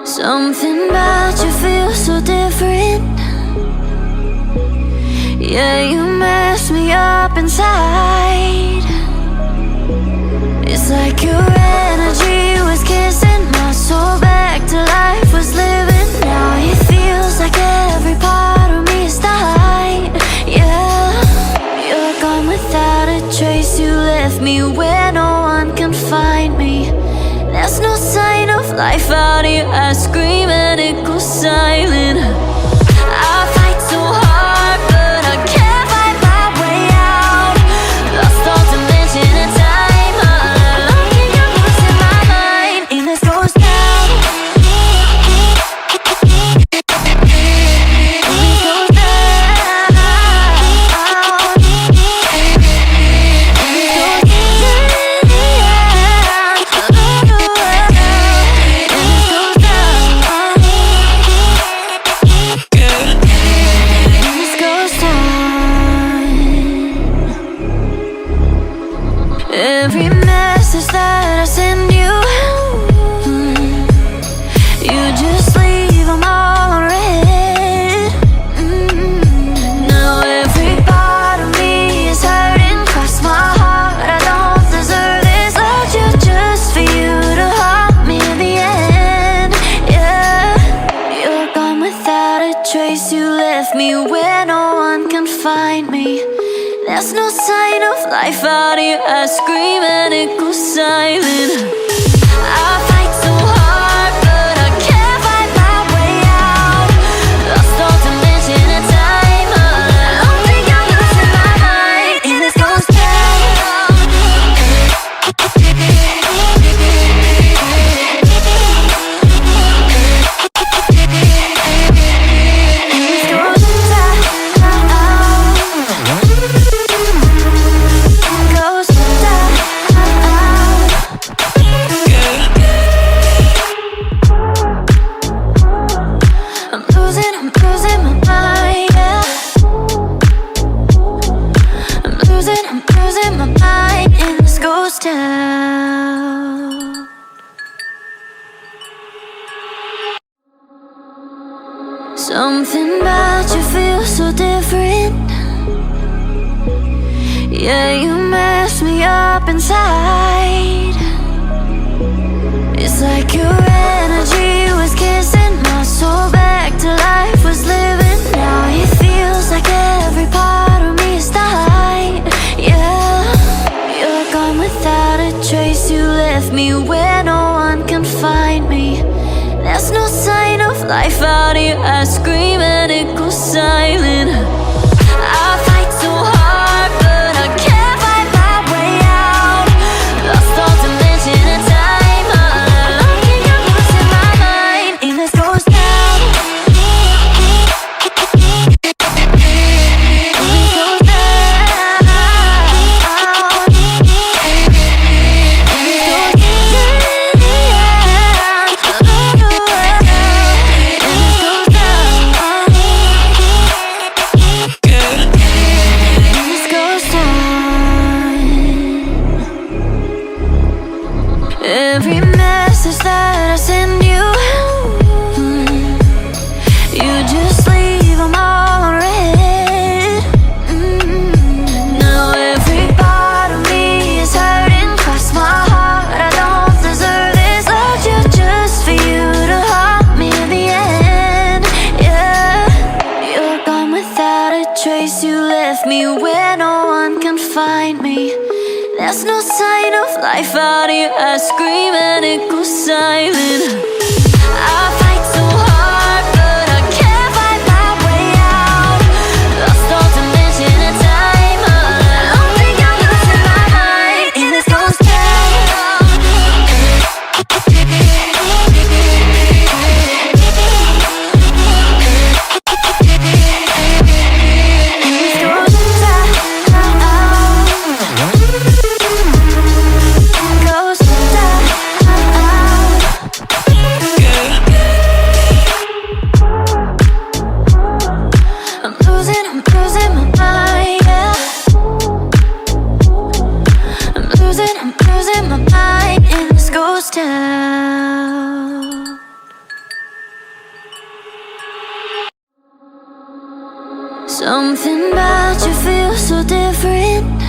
Something about you feels so different. Yeah, you mess me up inside. It's like your energy was kissing my soul back to life, was living. Now it feels like every part of me is dying. Yeah, you're gone without a trace. You left me where no one can find me. There's no sign of life out here. I scream and it goes silent. I fight so hard, but I can't find my way out. Lost all dimension and time. All alone, can you losing my mind? And this goes down. And this goes down. Every message that I send you, you just leave them all unread. Now every part of me is hurting. Cross my heart, I don't deserve this. Loved you just for you to haunt me in the end. Yeah, you're gone without a trace. You left me where no one can find me. There's no sign of life out here. I scream and it goes silent. I fight so hard, but I can't find my way out. Lost all dimension and time. All alone, think I'm losing my mind. And this goes down. Something about you feels so different. Yeah, you mess me up inside. It's like your energy was kissing my soul back to life, was living. Now it feels like every part of me is dying. Yeah, you're gone without a trace. You left me where no one can find me. There's no sign of life out here. I scream and it goes silent. I fight so hard, but I can't find my way out. Lost all dimension and time. All alone, can you losing my mind? And this goes down. And this goes down. And this goes every message that I send you, you just leave them all unread. Now every part of me is hurting. Cross my heart, I don't deserve this. Loved you just for you to haunt me in the end. Yeah, you're gone without a trace. You left me where no one can find me. There's no sign of life out here. I scream and it goes silent. I fight so hard, but I can't find my way out. Lost all dimension and time. All alone, think I'm losing my mind. And this goes down. And this goes down. Goes down. Something about you feels so different.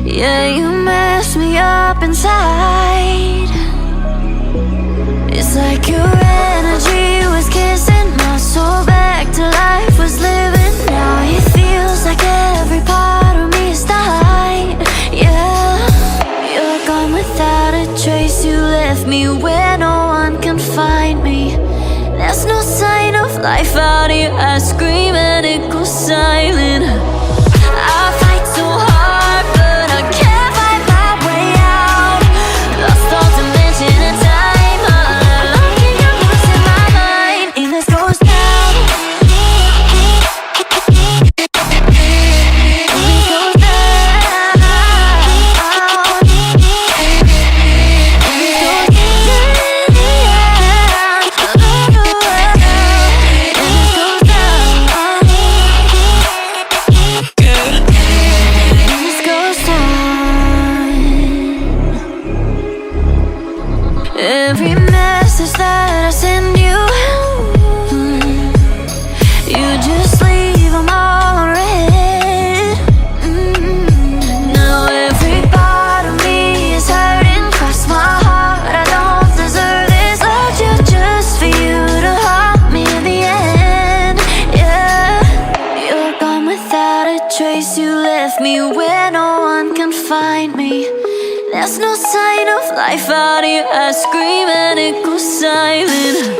Yeah, you mess me up inside. It's like your energy was kissing my soul back to life, was living. Now it feels like every part of me is dying. Yeah, you're gone without a trace. You left me where no one can find me. There's no sign of life out here. I scream and it goes silent. I fight so hard, but I can't find my way out. Lost all dimension and time. I'm locking your voice in my mind. And this goes down. And this goes down. And this goes every message that I send you, you just leave them all unread. Now every part of me is hurting. Cross my heart, I don't deserve this. Loved you just for you to haunt me in the end. Yeah, you're gone without a trace. You left me where no one can find me. There's no sign of life out here. I scream and it goes silent.